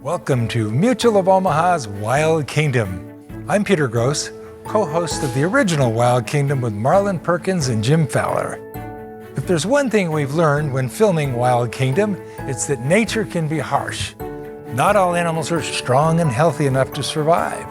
Welcome to Mutual of Omaha's Wild Kingdom. I'm Peter Gross, co-host of the original Wild Kingdom with Marlin, Perkins, and Jim Fowler. If there's one thing we've learned when filming Wild Kingdom, it's that nature can be harsh. Not all animals are strong and healthy enough to survive.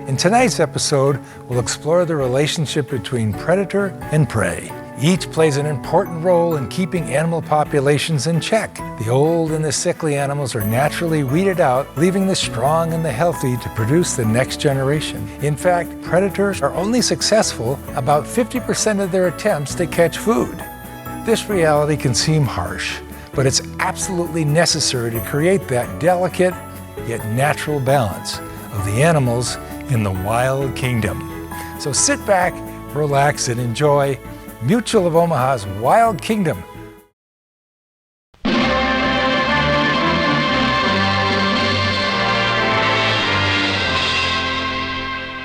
In tonight's episode, we'll explore the relationship between predator and prey. Each plays an important role in keeping animal populations in check. The old and the sickly animals are naturally weeded out, leaving the strong and the healthy to produce the next generation. In fact, predators are only successful about 50% of their attempts to catch food. This reality can seem harsh, but it's absolutely necessary to create that delicate yet natural balance of the animals in the Wild Kingdom. So sit back, relax, and enjoy Mutual of Omaha's Wild Kingdom.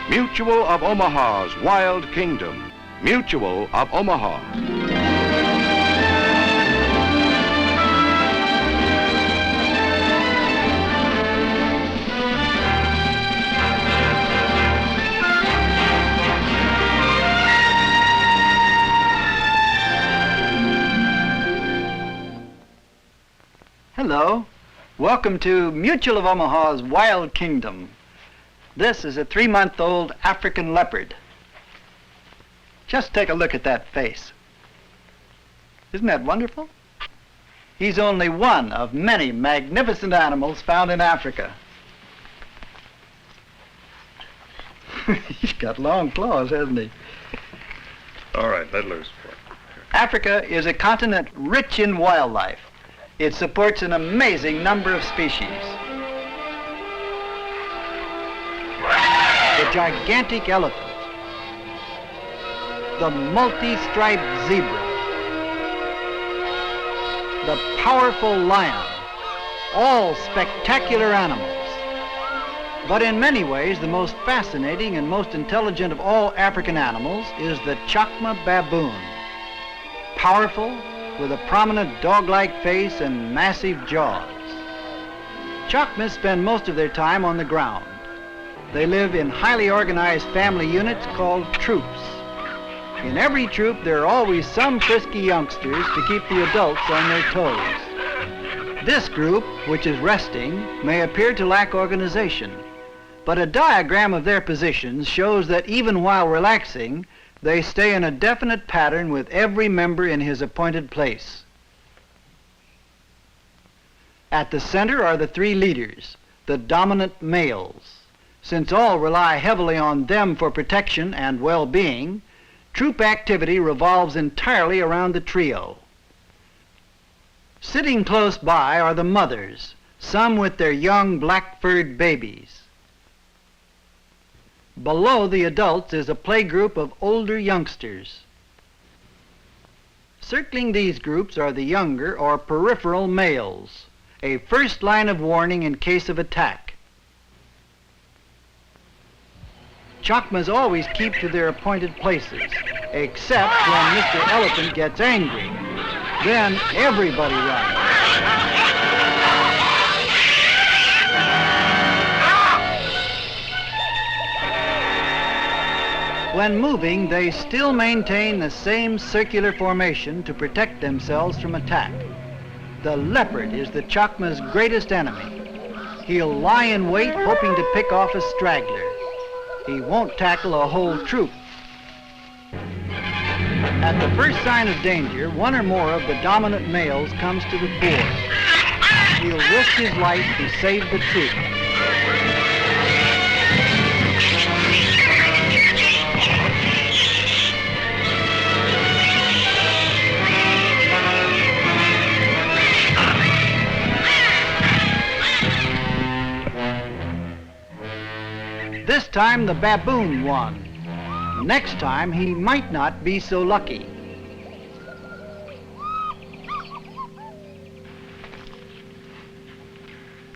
Mutual of Omaha's Wild Kingdom. Mutual of Omaha. Hello, welcome to Mutual of Omaha's Wild Kingdom. This is a 3-month-old African leopard. Just take a look at that face. Isn't that wonderful? He's only one of many magnificent animals found in Africa. He's got long claws, hasn't he? All right, let loose. Africa is a continent rich in wildlife. It supports an amazing number of species. The gigantic elephant, the multi-striped zebra, the powerful lion, all spectacular animals. But in many ways, the most fascinating and most intelligent of all African animals is the Chacma baboon. Powerful, with a prominent dog-like face and massive jaws. Chacmas spend most of their time on the ground. They live in highly organized family units called troops. In every troop, there are always some frisky youngsters to keep the adults on their toes. This group, which is resting, may appear to lack organization, but a diagram of their positions shows that even while relaxing, they stay in a definite pattern with every member in his appointed place. At the center are the 3 leaders, the dominant males. Since all rely heavily on them for protection and well-being, troop activity revolves entirely around the trio. Sitting close by are the mothers, some with their young black-furred babies. Below the adults is a playgroup of older youngsters. Circling these groups are the younger or peripheral males, a first line of warning in case of attack. Chacmas always keep to their appointed places, except when Mr. Elephant gets angry. Then everybody runs. When moving, they still maintain the same circular formation to protect themselves from attack. The leopard is the Chacma's greatest enemy. He'll lie in wait, hoping to pick off a straggler. He won't tackle a whole troop. At the first sign of danger, one or more of the dominant males comes to the fore. He'll risk his life to save the troop. This time the baboon won. Next time he might not be so lucky.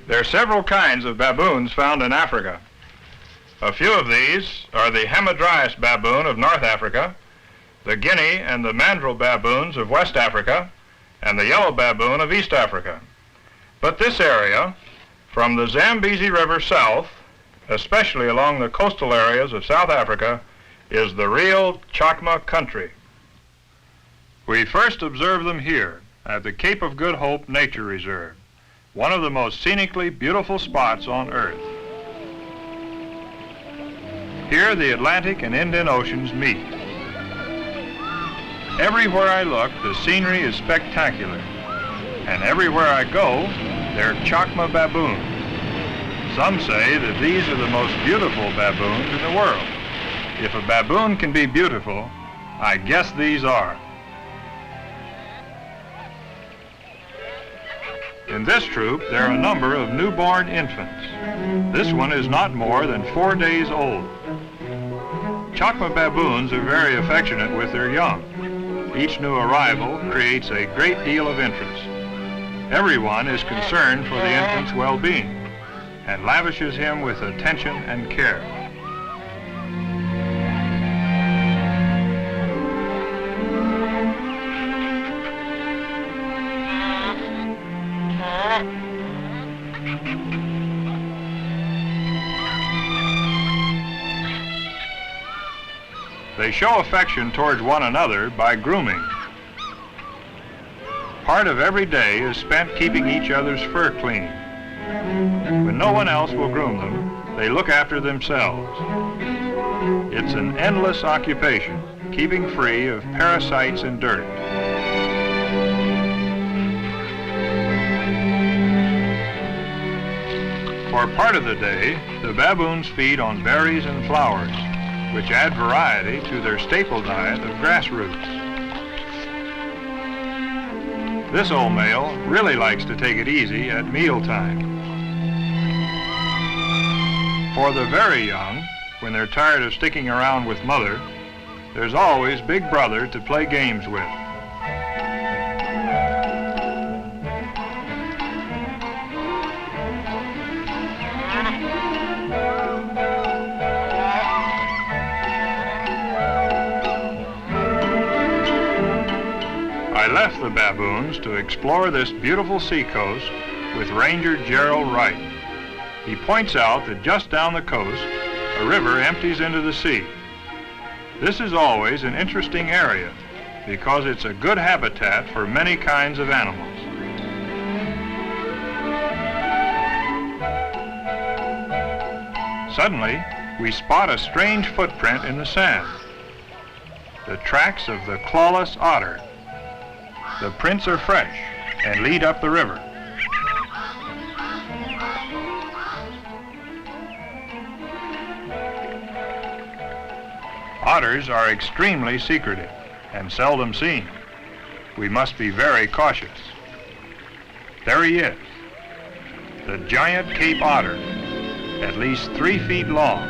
There are several kinds of baboons found in Africa. A few of these are the Hamadryas baboon of North Africa, the Guinea and the mandrill baboons of West Africa, and the yellow baboon of East Africa. But this area, From the Zambezi River south, especially along the coastal areas of South Africa, is the real Chakma country. We first observe them here at the Cape of Good Hope Nature Reserve, one of the most scenically beautiful spots on Earth. Here the Atlantic and Indian Oceans meet. Everywhere I look, the scenery is spectacular, and everywhere I go, they're Chakma baboons. Some say that these are the most beautiful baboons in the world. If a baboon can be beautiful, I guess these are. In this troop, there are a number of newborn infants. This one is not more than 4 days old. Chakma baboons are very affectionate with their young. Each new arrival creates a great deal of interest. Everyone is concerned for the infant's well-being and lavishes him with attention and care. They show affection towards one another by grooming. Part of every day is spent keeping each other's fur clean. When no one else will groom them, they look after themselves. It's an endless occupation, keeping free of parasites and dirt. For part of the day, the baboons feed on berries and flowers, which add variety to their staple diet of grass roots. This old male really likes to take it easy at mealtime. For the very young, when they're tired of sticking around with mother, there's always Big Brother to play games with. I left the baboons to explore this beautiful seacoast with Ranger Gerald Wright. He points out that just down the coast, a river empties into the sea. This is always an interesting area because it's a good habitat for many kinds of animals. Suddenly, we spot a strange footprint in the sand. The tracks of the clawless otter. The prints are fresh and lead up the river. Otters are extremely secretive and seldom seen. We must be very cautious. There he is, the giant Cape otter, at least 3 feet long,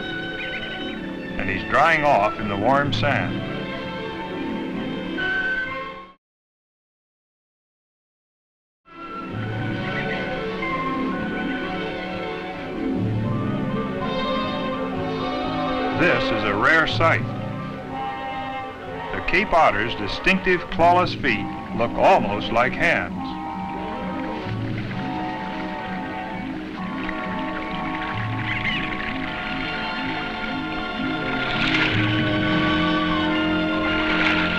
and he's drying off in the warm sand. This is a rare sight. The Cape otter's distinctive clawless feet look almost like hands.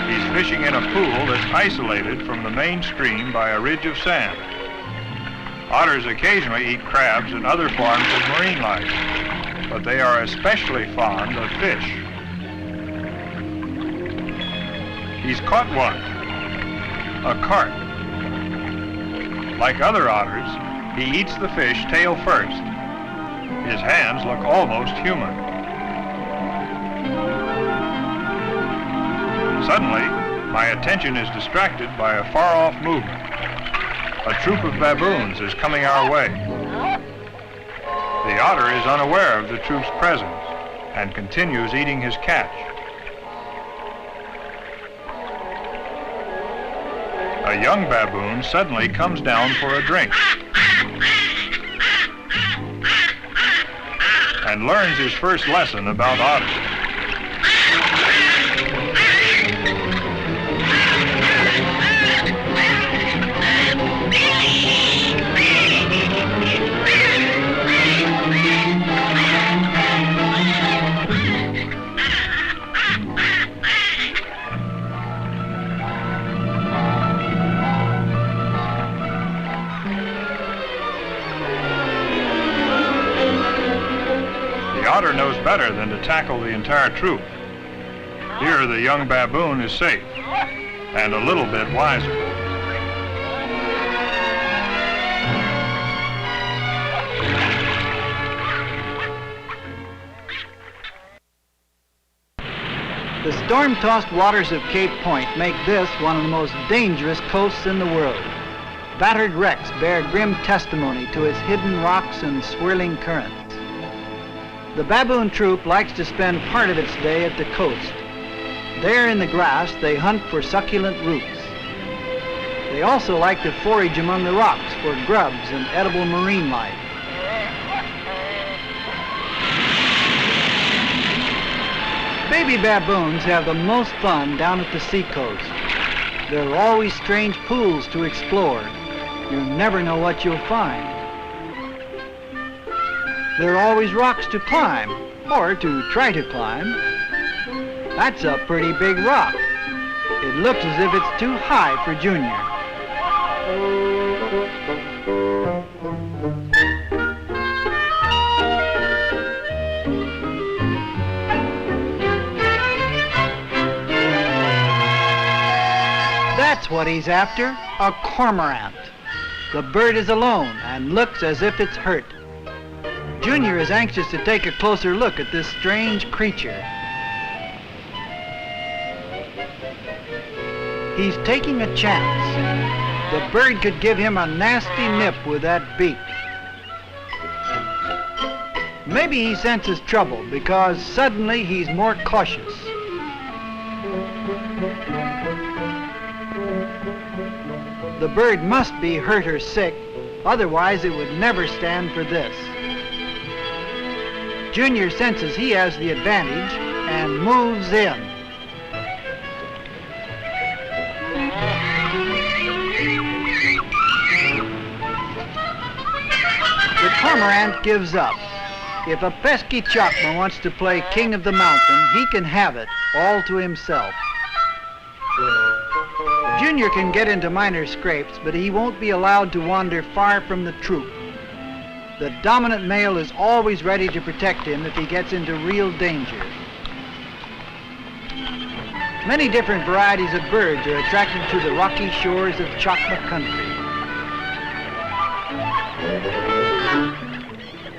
He's fishing in a pool that's isolated from the main stream by a ridge of sand. Otters occasionally eat crabs and other forms of marine life, but they are especially fond of fish. He's caught one, a carp. Like other otters, he eats the fish tail first. His hands look almost human. Suddenly, my attention is distracted by a far-off movement. A troop of baboons is coming our way. The otter is unaware of the troop's presence and continues eating his catch. A young baboon suddenly comes down for a drink and learns his first lesson about otters. Otter knows better than to tackle the entire troop. Here, the young baboon is safe and a little bit wiser. The storm-tossed waters of Cape Point make this one of the most dangerous coasts in the world. Battered wrecks bear grim testimony to its hidden rocks and swirling currents. The baboon troop likes to spend part of its day at the coast. There in the grass, they hunt for succulent roots. They also like to forage among the rocks for grubs and edible marine life. Baby baboons have the most fun down at the seacoast. There are always strange pools to explore. You never know what you'll find. There are always rocks to climb, or to try to climb. That's a pretty big rock. It looks as if it's too high for Junior. That's what he's after, a cormorant. The bird is alone and looks as if it's hurt. Junior is anxious to take a closer look at this strange creature. He's taking a chance. The bird could give him a nasty nip with that beak. Maybe he senses trouble because suddenly he's more cautious. The bird must be hurt or sick, otherwise it would never stand for this. Junior senses he has the advantage and moves in. The cormorant gives up. If a pesky Chakma wants to play king of the mountain, he can have it all to himself. Junior can get into minor scrapes, but he won't be allowed to wander far from the troop. The dominant male is always ready to protect him if he gets into real danger. Many different varieties of birds are attracted to the rocky shores of Chakma country.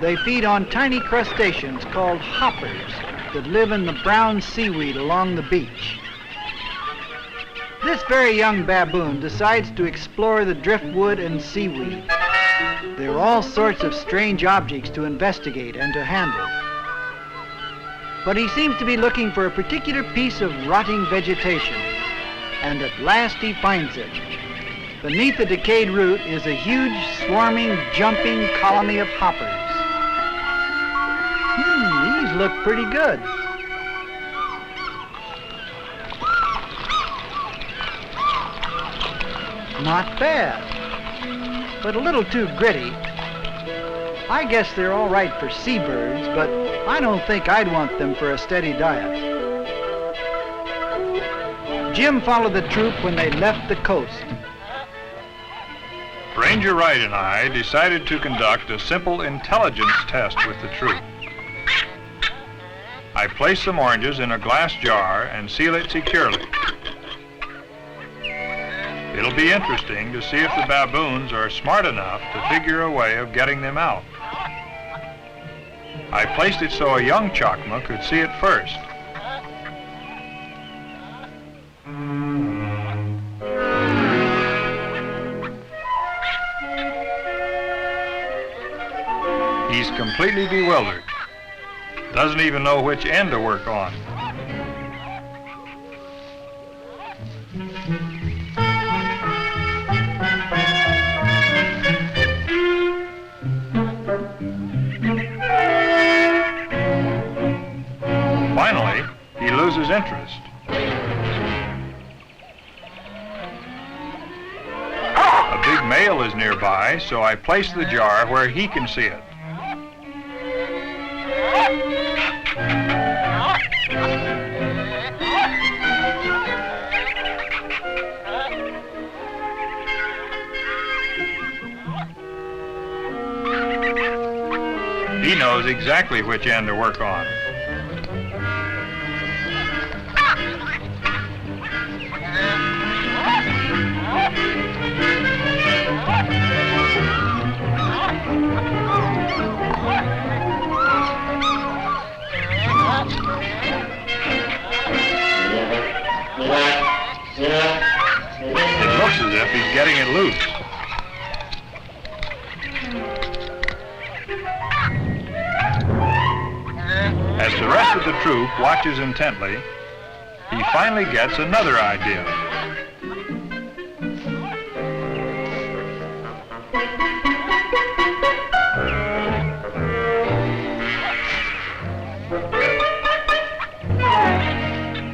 They feed on tiny crustaceans called hoppers that live in the brown seaweed along the beach. This very young baboon decides to explore the driftwood and seaweed. There are all sorts of strange objects to investigate and to handle. But he seems to be looking for a particular piece of rotting vegetation, and at last he finds it. Beneath the decayed root is a huge, swarming, jumping colony of hoppers. These look pretty good. Not bad, but a little too gritty. I guess they're all right for seabirds, but I don't think I'd want them for a steady diet. Jim followed the troop when they left the coast. Ranger Wright and I decided to conduct a simple intelligence test with the troop. I placed some oranges in a glass jar and seal it securely. It'll be interesting to see if the baboons are smart enough to figure a way of getting them out. I placed it so a young Chakma could see it first. He's completely bewildered. Doesn't even know which end to work on. Finally, he loses interest. A big male is nearby, so I place the jar where he can see it. He knows exactly which end to work on. It looks as if he's getting it loose. As the rest of the troop watches intently, he finally gets another idea.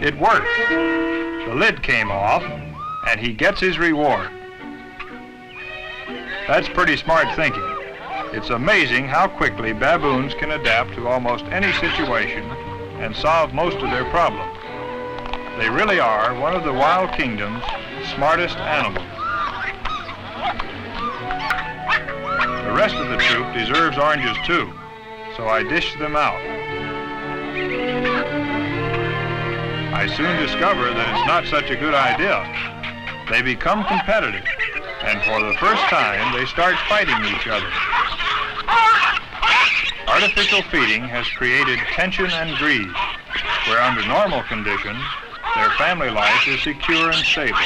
It worked. The lid came off, and he gets his reward. That's pretty smart thinking. It's amazing how quickly baboons can adapt to almost any situation and solve most of their problems. They really are one of the wild kingdom's smartest animals. The rest of the troop deserves oranges too, so I dish them out. I soon discover that it's not such a good idea. They become competitive, and for the first time, they start fighting each other. Artificial feeding has created tension and greed, where under normal conditions, their family life is secure and stable.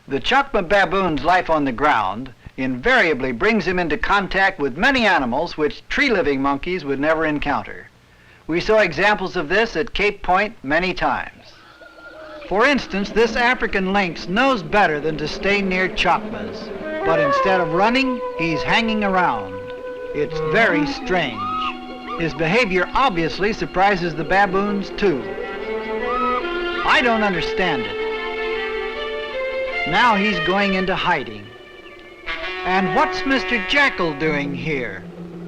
The Chacma baboon's life on the ground invariably brings him into contact with many animals which tree-living monkeys would never encounter. We saw examples of this at Cape Point many times. For instance, this African lynx knows better than to stay near Chacmas, but instead of running, he's hanging around. It's very strange. His behavior obviously surprises the baboons too. I don't understand it. Now he's going into hiding. And what's Mr. Jackal doing here?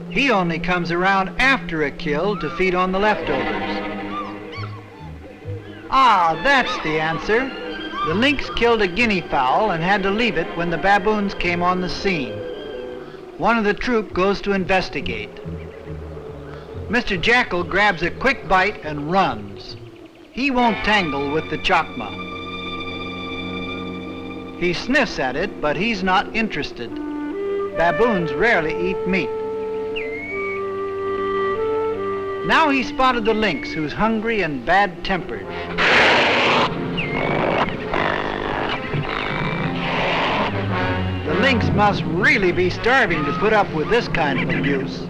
He only comes around after a kill to feed on the leftovers. Ah, that's the answer. The lynx killed a guinea fowl and had to leave it when the baboons came on the scene. One of the troop goes to investigate. Mr. Jackal grabs a quick bite and runs. He won't tangle with the Chakma. He sniffs at it, but he's not interested. Baboons rarely eat meat. Now he spotted the lynx, who's hungry and bad-tempered. The lynx must really be starving to put up with this kind of abuse.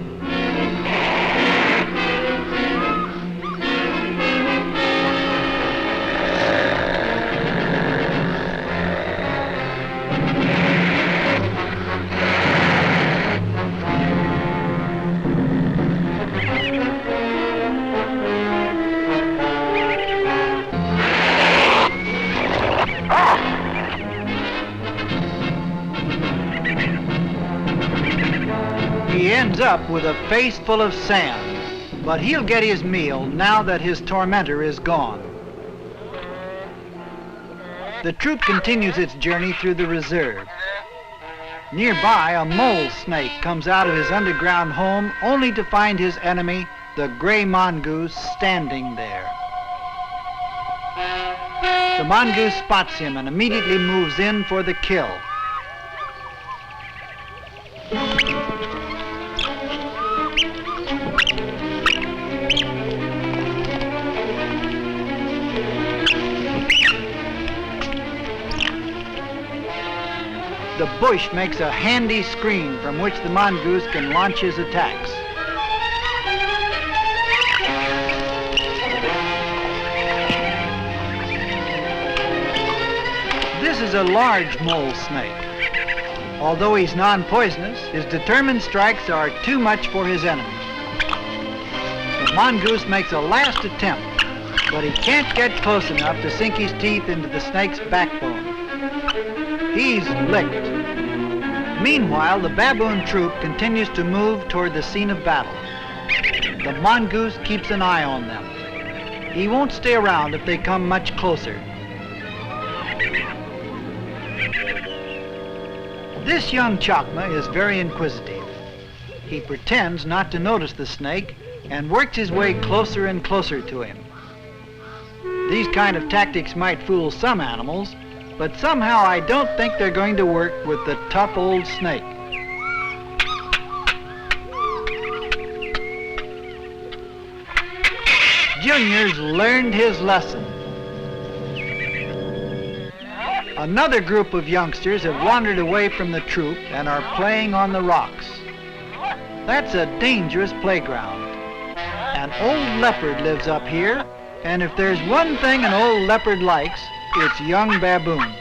He ends up with a face full of sand, but he'll get his meal now that his tormentor is gone. The troop continues its journey through the reserve. Nearby, a mole snake comes out of his underground home only to find his enemy, the gray mongoose, standing there. The mongoose spots him and immediately moves in for the kill. The bush makes a handy screen from which the mongoose can launch his attacks. This is a large mole snake. Although he's non-poisonous, his determined strikes are too much for his enemy. The mongoose makes a last attempt, but he can't get close enough to sink his teeth into the snake's backbone. He's licked. Meanwhile, the baboon troop continues to move toward the scene of battle. The mongoose keeps an eye on them. He won't stay around if they come much closer. This young Chakma is very inquisitive. He pretends not to notice the snake and works his way closer and closer to him. These kind of tactics might fool some animals, but somehow I don't think they're going to work with the tough old snake. Junior's learned his lesson. Another group of youngsters have wandered away from the troop and are playing on the rocks. That's a dangerous playground. An old leopard lives up here, and if there's one thing an old leopard likes, it's young baboons.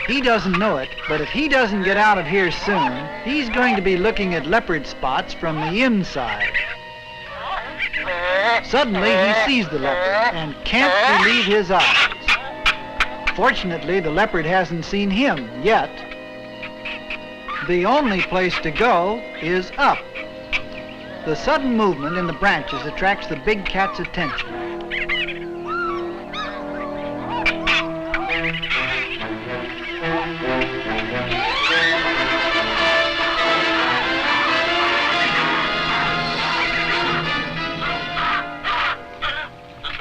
He doesn't know it, but if he doesn't get out of here soon, he's going to be looking at leopard spots from the inside. Suddenly he sees the leopard and can't believe his eyes. Fortunately, the leopard hasn't seen him yet. The only place to go is up. The sudden movement in the branches attracts the big cat's attention.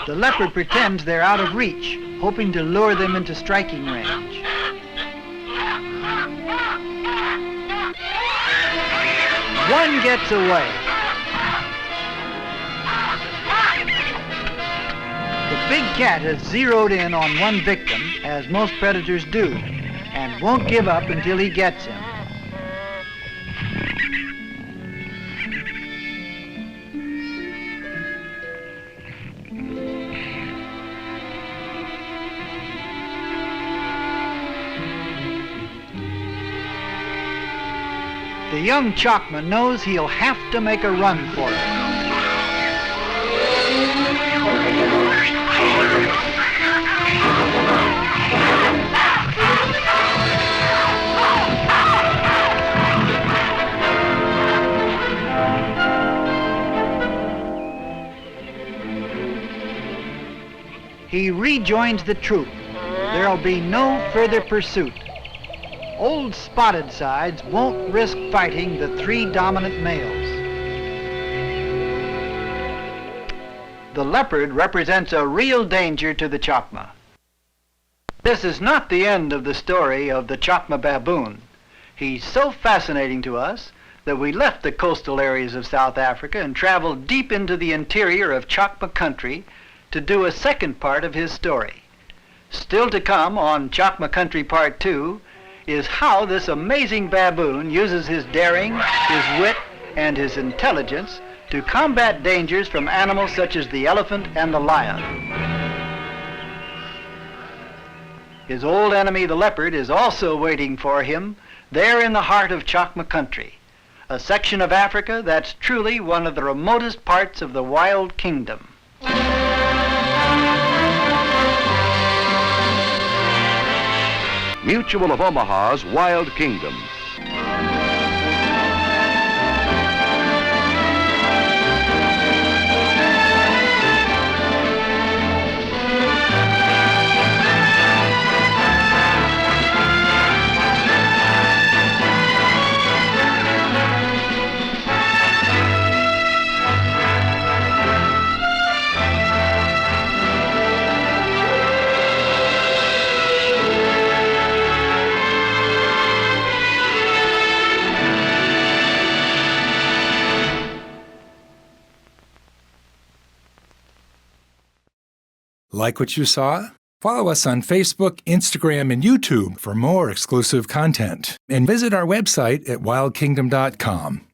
The leopard pretends they're out of reach, hoping to lure them into striking range. One gets away. The big cat has zeroed in on one victim, as most predators do, and won't give up until he gets him. The young Chakma knows he'll have to make a run for it. He rejoins the troop. There'll be no further pursuit. Old Spotted Sides won't risk fighting the three dominant males. The leopard represents a real danger to the Chakma. This is not the end of the story of the Chakma baboon. He's so fascinating to us that we left the coastal areas of South Africa and traveled deep into the interior of Chakma country to do a second part of his story. Still to come on Chakma Country Part 2 is how this amazing baboon uses his daring, his wit, and his intelligence to combat dangers from animals such as the elephant and the lion. His old enemy, the leopard, is also waiting for him there in the heart of Chakma country, a section of Africa that's truly one of the remotest parts of the wild kingdom. Mutual of Omaha's Wild Kingdom. Like what you saw? Follow us on Facebook, Instagram, and YouTube for more exclusive content. And visit our website at wildkingdom.com.